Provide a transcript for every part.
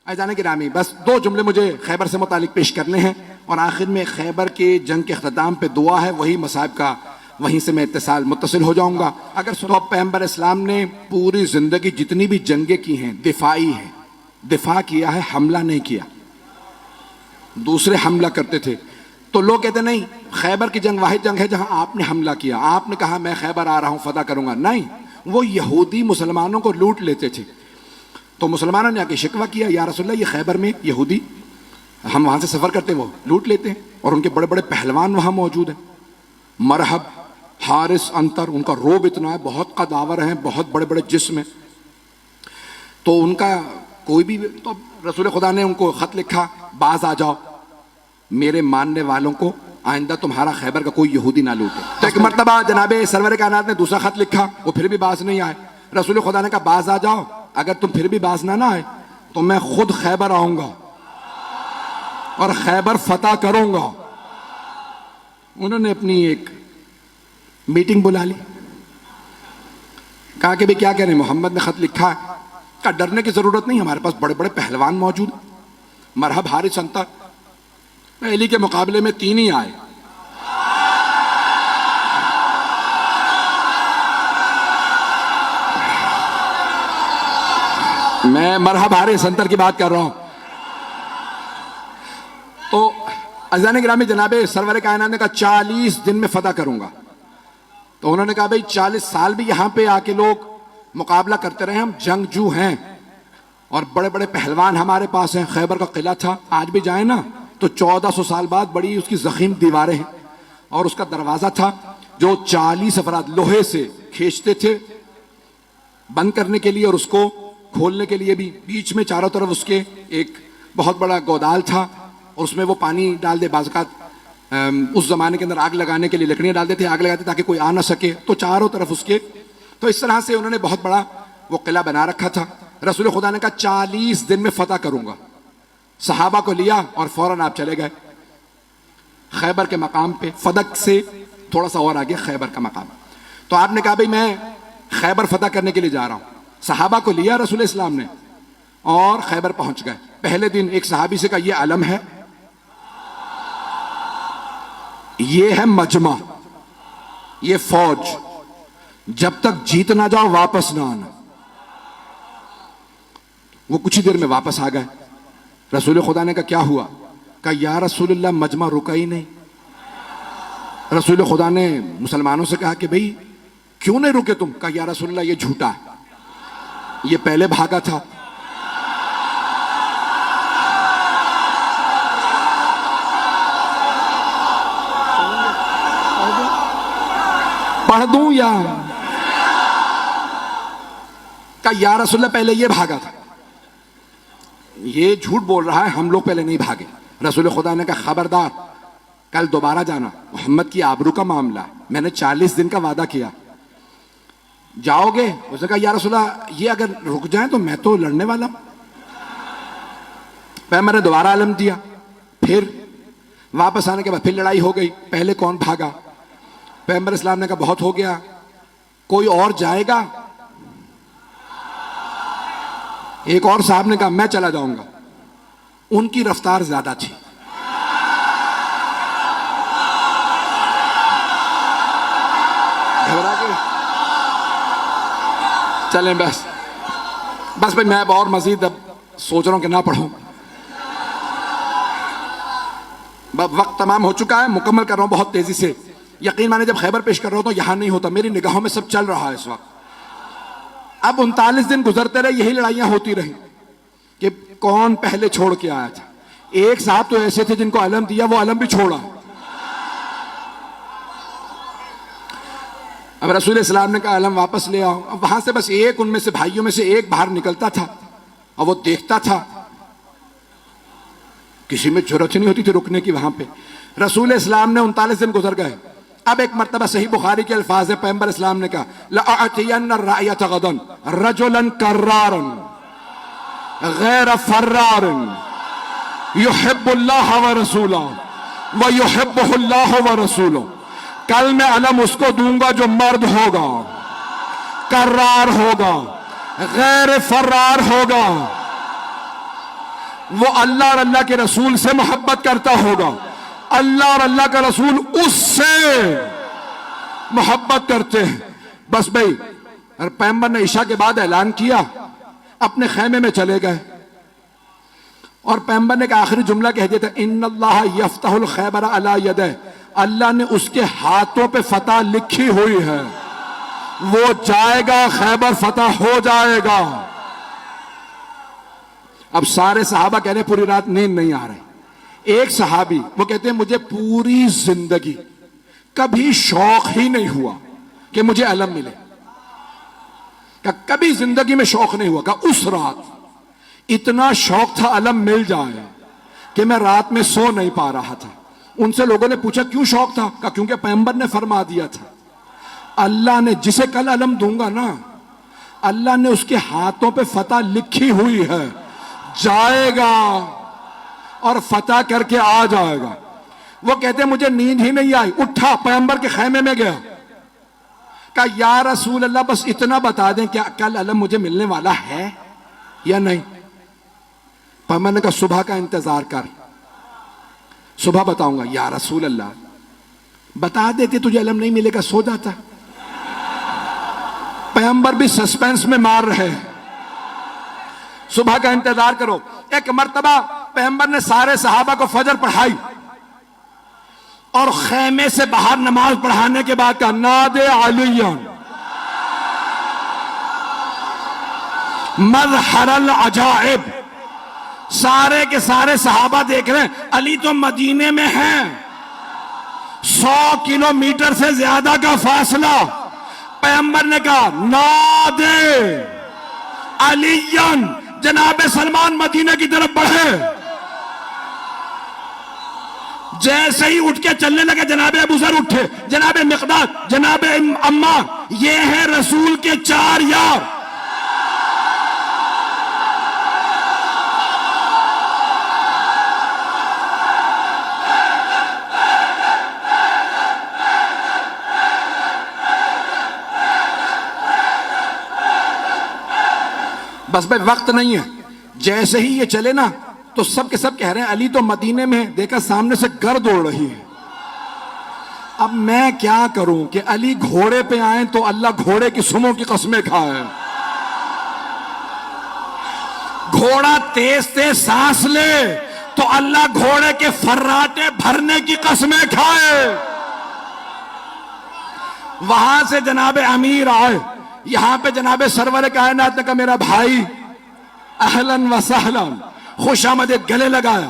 अज़ान गिरामी, बस 2 जुमले मुझे खैबर से मुतालिक पेश करने हैं और आखिर में खैबर के जंग के अख्ताम पे दुआ है, वही मसाइब का, वहीं से मैं इत्तिसाल मुत्तसिल हो जाऊंगा। अगर सुनो, पैगंबर इस्लाम ने पूरी जिंदगी जितनी भी जंगें की हैं दिफाई है, दिफा किया है, हमला नहीं किया। दूसरे हमला करते थे तो लोग कहते नहीं, खैबर की जंग वाहिद जंग है जहां आपने हमला किया, आपने कहा मैं खैबर आ रहा हूं फतह करूंगा। नहीं, वो यहूदी मुसलमानों को लूट लेते थे। तो मुसलमानों ने आके शिकवा किया, या रसूलल्लाह, ये खैबर में यहूदी, हम वहां से सफर करते वो लूट लेते हैं और उनके बड़े बड़े पहलवान वहां मौजूद हैं, मरहब, हारिस, अंतर, उनका रोब इतना है, बहुत कदावर हैं, बहुत बड़े बड़े जिस्म हैं। तो उनका कोई भी, तो रसूल खुदा ने उनको खत लिखा, बाज आ जाओ, मेरे मानने वालों को आइंदा तुम्हारा खैबर का कोई यहूदी ना लूटे। तो एक मरतबा जनाबे सरवर कायनात ने दूसरा खत लिखा, वो फिर भी बाज नहीं आए। रसूल खुदा ने कहा, बाज आ जाओ, अगर तुम फिर भी बाज ना आए तो मैं खुद खैबर आऊंगा और खैबर फतह करूंगा। उन्होंने अपनी एक मीटिंग बुला ली, कहा कि भाई क्या कह रहे हैं, मोहम्मद ने खत लिखा है। का डरने की जरूरत नहीं, हमारे पास बड़े बड़े पहलवान मौजूद, मरहब, हारिस, अंतर, पहली के मुकाबले में 3 ही आए। मैं मरहब, हारिस, अंतर की बात कर रहा हूं। तो अज़ान गिरामी जनाबे सरवर कायनात ने कहा 40 दिन में फतह करूंगा। तो उन्होंने कहा भाई 40 साल भी यहां पे आके लोग मुकाबला करते रहे, हम जंगजू हैं और बड़े बड़े पहलवान हमारे पास हैं। खैबर का किला था, आज भी जाए ना तो 1400 साल बाद बड़ी उसकी जखीम दीवारें हैं और उसका दरवाजा था जो 40 अफराद लोहे से खींचते थे बंद करने के लिए और उसको खोलने के लिए भी। बीच में चारों तरफ उसके एक बहुत बड़ा गोदाल था और उसमें वो पानी डाल दे, बाज़ात उस जमाने के अंदर आग लगाने के लिए लकड़ियां डाल देते, आग लगाते ताकि कोई आ ना सके, तो चारों तरफ उसके। तो इस तरह से उन्होंने बहुत बड़ा वो किला बना रखा था। रसूल खुदा ने कहा 40 दिन में फतह करूंगा। सहाबा को लिया और फौरन आप चले गए खैबर के मकाम पे, फदक से थोड़ा सा और आगे खैबर का मकाम। तो आपने कहा भाई मैं खैबर फतह करने के लिए जा रहा हूं। सहाबा को लिया रसूल इस्लाम ने और खैबर पहुंच गए। पहले दिन एक सहाबी से कहा, यह अलम है, ये है मजमा, ये फौज, जब तक जीत ना जाओ वापस ना आना। वो कुछ ही देर में वापस आ गए। रसूल खुदा ने कहा क्या हुआ? कहा या रसूलल्लाह, मजमा रुका ही नहीं। रसूल खुदा ने मुसलमानों से कहा कि भाई क्यों नहीं रुके तुम? कहा या रसूलल्लाह, ये झूठा है, ये पहले भागा था। पढ़ दूं या? कहा या रसूलल्लाह, पहले ये भागा था, ये झूठ बोल रहा है, हम लोग पहले नहीं भागे। रसूल खुदा ने कहा खबरदार, कल दोबारा जाना, मोहम्मद की आबरू का मामला, मैंने 40 दिन का वादा किया, जाओगे? उसने कहा या रसूलल्लाह, ये अगर रुक जाए तो मैं तो लड़ने वाला हूं। पैगंबर ने दोबारा आलम दिया, फिर वापस आने के बाद फिर लड़ाई हो गई। पहले कौन भागा? पैगंबर इस्लाम ने कहा बहुत हो गया, कोई और जाएगा? एक और साहब ने कहा मैं चला जाऊंगा। उनकी रफ्तार ज्यादा थी। घबरा के चलें बस भाई, मैं अब और मजीद अब सोच रहा हूं कि ना पढ़ूं। वक्त तमाम हो चुका है, मुकम्मल कर रहा हूं बहुत तेजी से। यकीन माने जब खैबर पेश कर रहा हूं तो यहां नहीं होता, मेरी निगाहों में सब चल रहा है इस वक्त। अब 39 दिन गुजरते रहे, यही लड़ाइयां होती रही कि कौन पहले छोड़ के आया था। एक साहब तो ऐसे थे जिनको अलम दिया, वो अलम भी छोड़ा। अब रसूल इस्लाम ने कहा अलम वापस ले आओ। अब वहां से बस एक, उनमें से भाइयों में से एक बाहर निकलता था और वो देखता था, किसी में जरूरत नहीं होती थी रुकने की वहां पे। रसूल इस्लाम ने 39 दिन गुजर गए। अब एक मर्तबा सही बुखारी के अल्फाज है, पैगंबर इस्लाम ने कहा लअतियन्न रायत गदन रजुलन कर्रारन गैर फर्रारन युहिब्बुल्लाह व रसूलहु व युहिब्बुहुल्लाह व रसूलुहु। कल मैं अलम उसको दूंगा जो मर्द होगा, कर्रार होगा, गैर फर्रार होगा, वो अल्लाह और अल्लाह के रसूल से मोहब्बत करता होगा, अल्लाह और अल्लाह का रसूल उससे मोहब्बत करते हैं। बस भाई, पैगंबर ने ईशा के बाद ऐलान किया, अपने खैमे में चले गए और पैगंबर ने का आखिरी जुमला कह दिया था, इन्नल्लाह यफ्तहुल खैबर अला यदह, अल्लाह ने उसके हाथों पे फतह लिखी हुई है, वो जाएगा, खैबर फतह हो जाएगा। अब सारे सहाबा कह रहे पूरी रात नींद नहीं आ रही। एक सहाबी वो कहते हैं मुझे पूरी जिंदगी कभी शौक ही नहीं हुआ कि मुझे अलम मिले, का कभी जिंदगी में शौक नहीं हुआ। का उस रात इतना शौक था अलम मिल जाए कि मैं रात में सो नहीं पा रहा था। उनसे लोगों ने पूछा क्यों शौक था? का क्योंकि पैगंबर ने फरमा दिया था, अल्लाह ने जिसे कल अलम दूंगा ना, अल्लाह ने उसके हाथों पे फतह लिखी हुई है, जाएगा और फतह करके आ जाएगा। वो कहते मुझे नींद ही नहीं आई, उठा पैगंबर के खैमे में गया, कहा या रसूल अल्लाह बस इतना बता दें क्या कल अलम मुझे मिलने वाला है या नहीं? पैगंबर ने कहा सुबह का इंतजार कर, सुबह बताऊंगा। या रसूल अल्लाह बता देते तुझे अलम नहीं मिलेगा, सो जाता। पैगंबर भी सस्पेंस में मार रहे हैं, सुबह का इंतजार करो। एक मर्तबा पैगंबर ने सारे सहाबा को फजर पढ़ाई और खैमे से बाहर नमाज पढ़ाने के बाद कहा नादे अलियन मज़हरल अजाइब। सारे के सारे सहाबा देख रहे हैं, अली तो मदीने में हैं, 100 किलोमीटर से ज्यादा का फासला। पैगंबर ने कहा नादे अलियन, जनाबे सलमान मदीने की तरफ बढ़े। जैसे ही उठ के चलने लगे जनाबे अबू ज़र उठे, जनाबे मिक़दाद, जनाबे अम्मार, ये है रसूल के 4 यार। बस भाई वक्त नहीं है, जैसे ही ये चले ना तो सब के सब कह रहे हैं अली तो मदीने में है, देखा सामने से गर्द उड़ रही है। अब मैं क्या करूं कि अली घोड़े पे आए तो अल्लाह घोड़े की सुमों की कस्में खाए, घोड़ा तेज तेज सांस ले तो अल्लाह घोड़े के फर्राटे भरने की कस्में खाए। वहां से जनाबे अमीर आए, यहां पे जनाबे सरवर कायनात ने कहा मेरा भाई अहलन व सहलन, खुशामदीद, गले लगाया।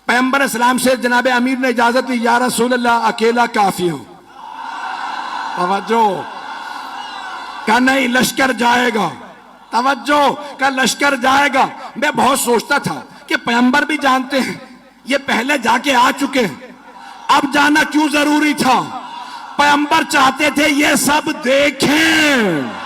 पैगंबर इस्लाम से जनाबे अमीर ने इजाजत ली, या रसूल अल्लाह अकेला काफी हूं। तवज्जो, का नहीं लश्कर जाएगा, तवज्जो का लश्कर जाएगा। मैं बहुत सोचता था कि पैगंबर भी जानते हैं ये पहले जाके आ चुके हैं, अब जाना क्यों जरूरी था? पैगंबर चाहते थे ये सब देखें।